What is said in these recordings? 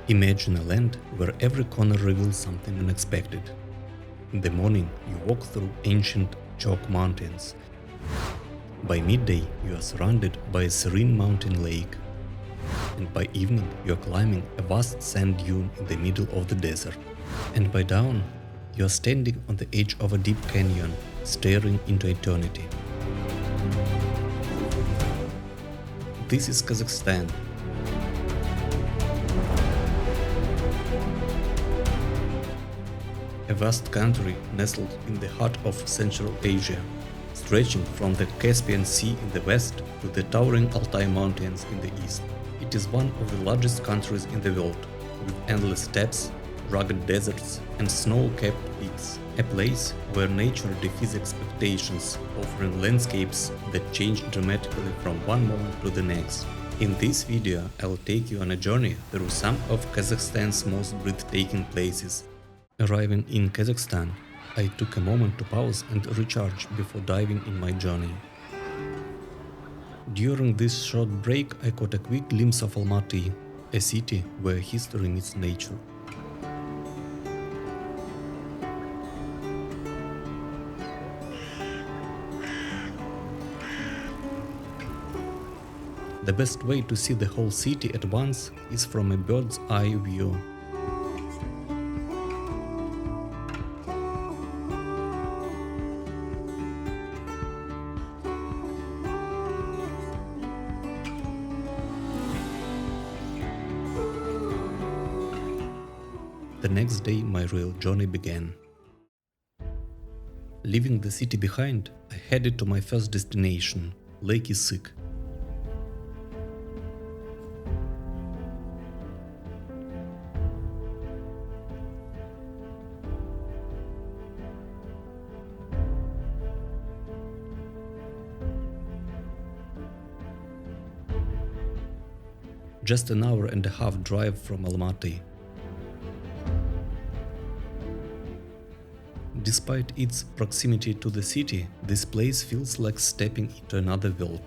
Imagine a land where every corner reveals something unexpected. In the morning, you walk through ancient chalk mountains. By midday, you are surrounded by a serene mountain lake. And by evening, you are climbing a vast sand dune in the middle of the desert. And by dawn, you are standing on the edge of a deep canyon, staring into eternity. This is Kazakhstan. A vast country nestled in the heart of Central Asia, stretching from the Caspian Sea in the west to the towering Altai Mountains in the east. It is one of the largest countries in the world, with endless steppes, rugged deserts and snow-capped peaks. A place where nature defies expectations, offering landscapes that change dramatically from one moment to the next. In this video, I'll take you on a journey through some of Kazakhstan's most breathtaking places. Arriving in Kazakhstan, I took a moment to pause and recharge before diving in my journey. During this short break, I caught a quick glimpse of Almaty, a city where history meets nature. The best way to see the whole city at once is from a bird's eye view. The next day, my real journey began. Leaving the city behind, I headed to my first destination, Lake Issyk. Just an hour and a half drive from Almaty. Despite its proximity to the city, this place feels like stepping into another world.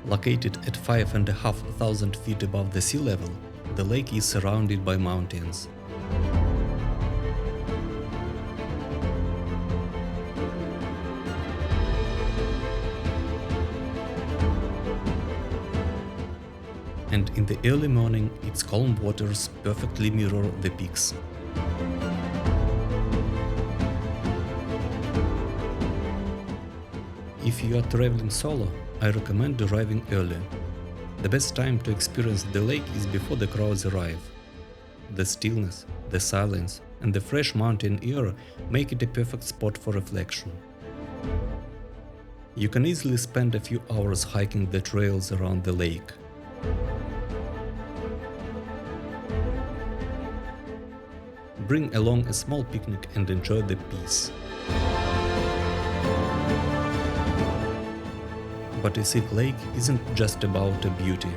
Located at 5,500 feet above the sea level, the lake is surrounded by mountains. And in the early morning, its calm waters perfectly mirror the peaks. If you are traveling solo, I recommend arriving early. The best time to experience the lake is before the crowds arrive. The stillness, the silence, and the fresh mountain air make it a perfect spot for reflection. You can easily spend a few hours hiking the trails around the lake. Bring along a small picnic and enjoy the peace. But Issyk Lake isn't just about a beauty.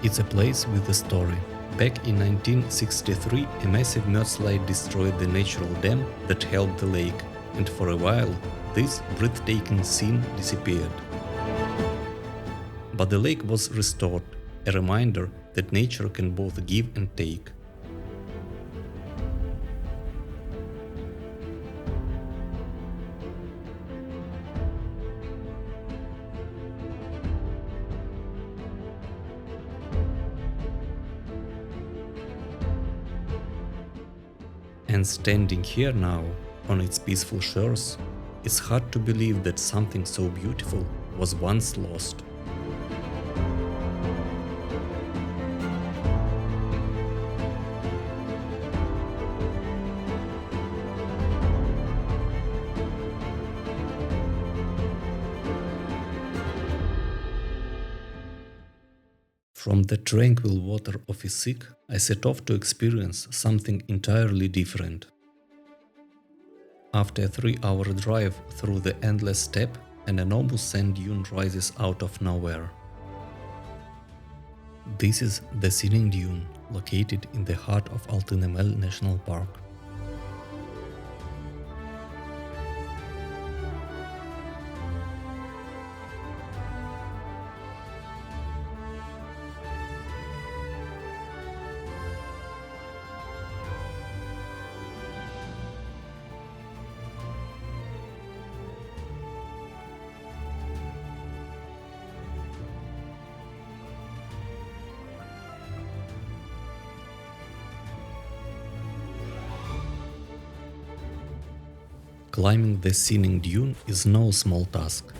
It's a place with a story. Back in 1963, a massive mudslide destroyed the natural dam that held the lake, and for a while, this breathtaking scene disappeared. But the lake was restored, a reminder that nature can both give and take. And standing here now, on its peaceful shores, it's hard to believe that something so beautiful was once lost. From the tranquil water of Issyk, I set off to experience something entirely different. After a 3-hour drive through the endless steppe, an enormous sand dune rises out of nowhere. This is the Singing Dune, located in the heart of Altyn-Emel National Park. Climbing the Singing Dune is no small task.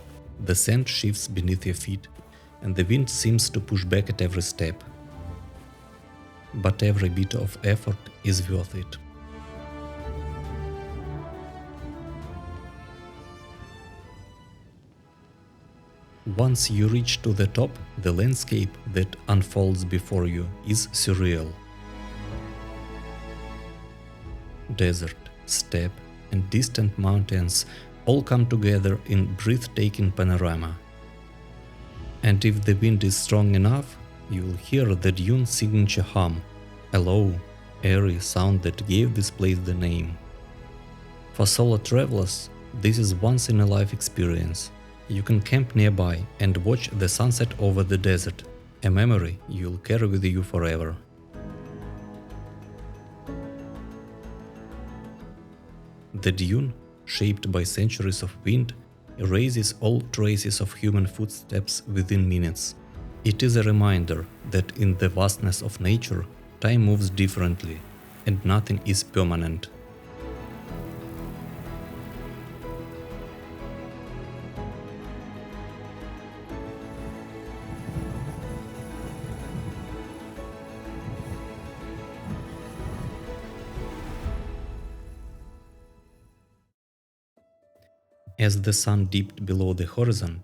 The sand shifts beneath your feet, and the wind seems to push back at every step. But every bit of effort is worth it. Once you reach to the top, the landscape that unfolds before you is surreal. Desert, steppe, and distant mountains all come together in breathtaking panorama. And if the wind is strong enough, you will hear the dune's signature hum, a low, airy sound that gave this place the name. For solo travelers, this is once-in-a-life experience. You can camp nearby and watch the sunset over the desert, a memory you'll carry with you forever. The dune, shaped by centuries of wind, erases all traces of human footsteps within minutes. It is a reminder that in the vastness of nature, time moves differently, and nothing is permanent. As the sun dipped below the horizon,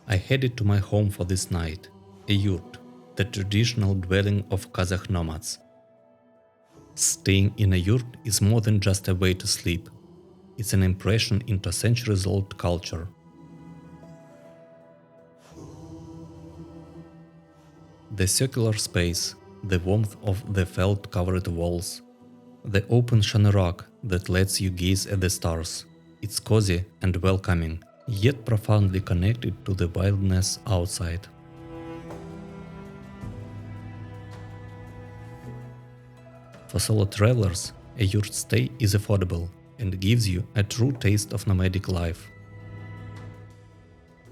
I headed to my home for this night, a yurt, the traditional dwelling of Kazakh nomads. Staying in a yurt is more than just a way to sleep. It's an impression into centuries-old culture. The circular space, the warmth of the felt-covered walls, the open shanarag that lets you gaze at the stars. It's cozy and welcoming, yet profoundly connected to the wildness outside. For solo travelers, a yurt stay is affordable and gives you a true taste of nomadic life.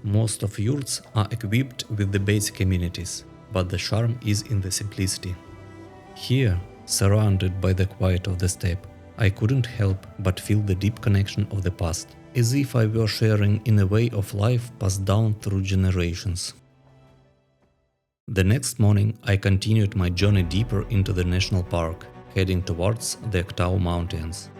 Most of yurts are equipped with the basic amenities, but the charm is in the simplicity. Here, surrounded by the quiet of the steppe, I couldn't help but feel the deep connection of the past, as if I were sharing in a way of life passed down through generations. The next morning, I continued my journey deeper into the national park, heading towards the Aktau Mountains.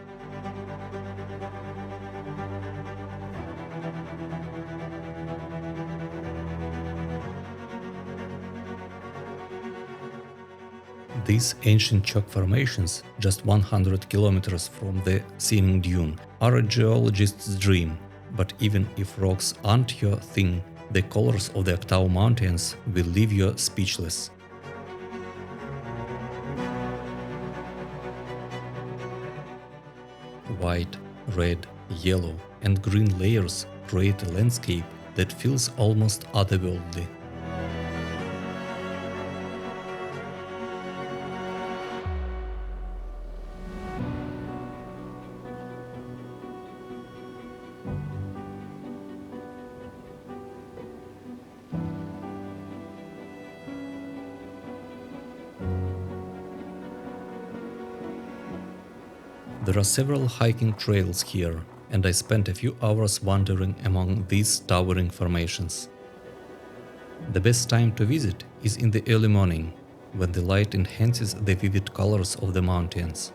These ancient chalk formations, just 100 kilometers from the Singing Dune, are a geologist's dream, but even if rocks aren't your thing, the colors of the Aktau Mountains will leave you speechless. White, red, yellow, and green layers create a landscape that feels almost otherworldly. There are several hiking trails here, and I spent a few hours wandering among these towering formations. The best time to visit is in the early morning, when the light enhances the vivid colors of the mountains.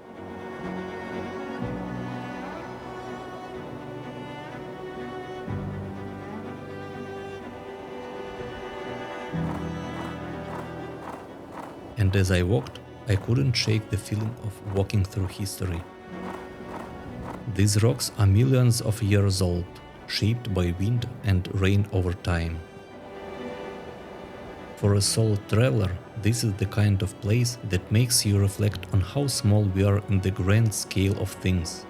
And as I walked, I couldn't shake the feeling of walking through history. These rocks are millions of years old, shaped by wind and rain over time. For a solo traveler, this is the kind of place that makes you reflect on how small we are in the grand scale of things.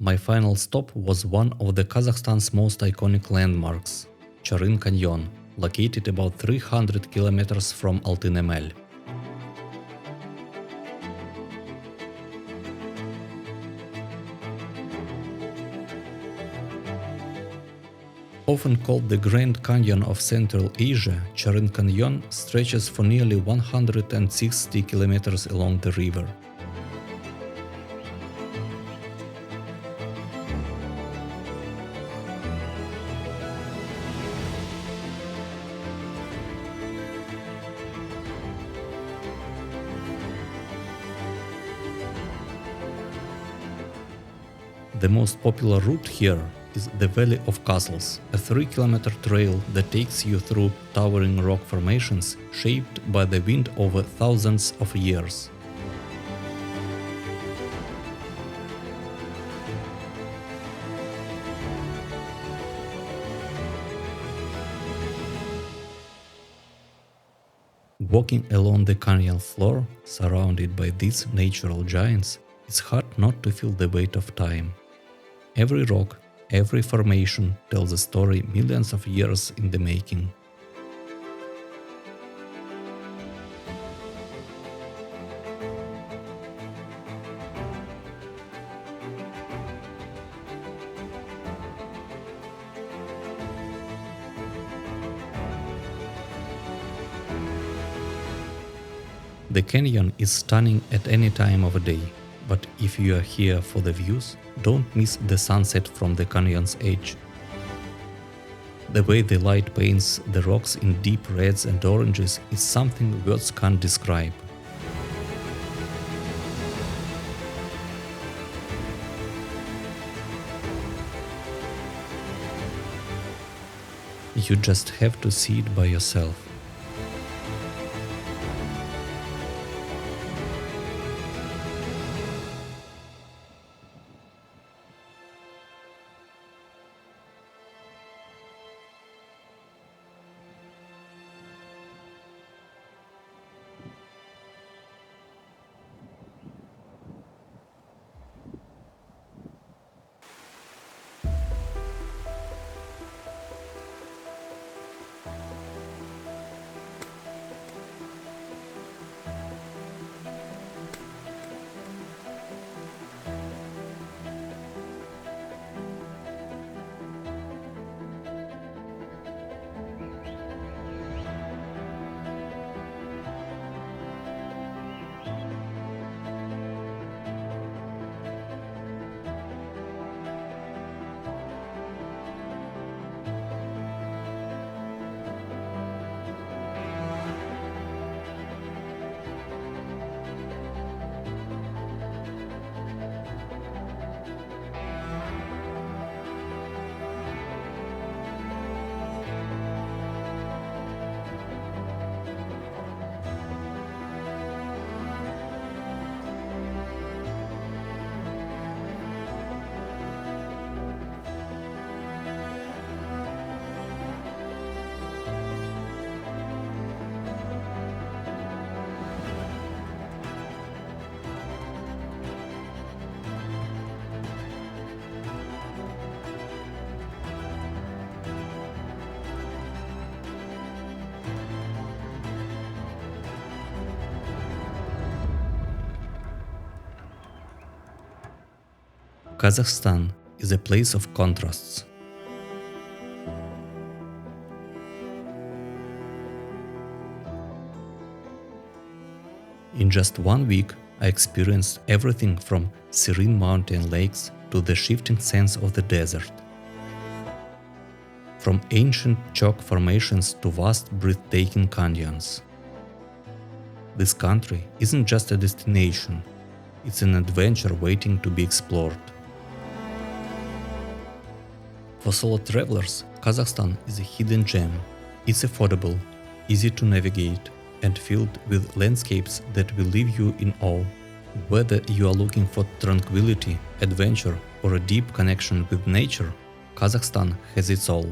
My final stop was one of the Kazakhstan's most iconic landmarks, Charyn Canyon, located about 300 kilometers from Altyn-Emel. Often called the Grand Canyon of Central Asia, Charyn Canyon stretches for nearly 160 kilometers along the river. The most popular route here is the Valley of Castles, a 3-kilometer trail that takes you through towering rock formations shaped by the wind over thousands of years. Walking along the canyon floor, surrounded by these natural giants, it's hard not to feel the weight of time. Every rock, every formation tells a story millions of years in the making. The canyon is stunning at any time of day, but if you are here for the views, don't miss the sunset from the canyon's edge. The way the light paints the rocks in deep reds and oranges is something words can't describe. You just have to see it by yourself. Kazakhstan is a place of contrasts. In just 1 week, I experienced everything from serene mountain lakes to the shifting sands of the desert. From ancient chalk formations to vast breathtaking canyons. This country isn't just a destination, it's an adventure waiting to be explored. For solo travelers, Kazakhstan is a hidden gem. It's affordable, easy to navigate, and filled with landscapes that will leave you in awe. Whether you are looking for tranquility, adventure, or a deep connection with nature, Kazakhstan has it all.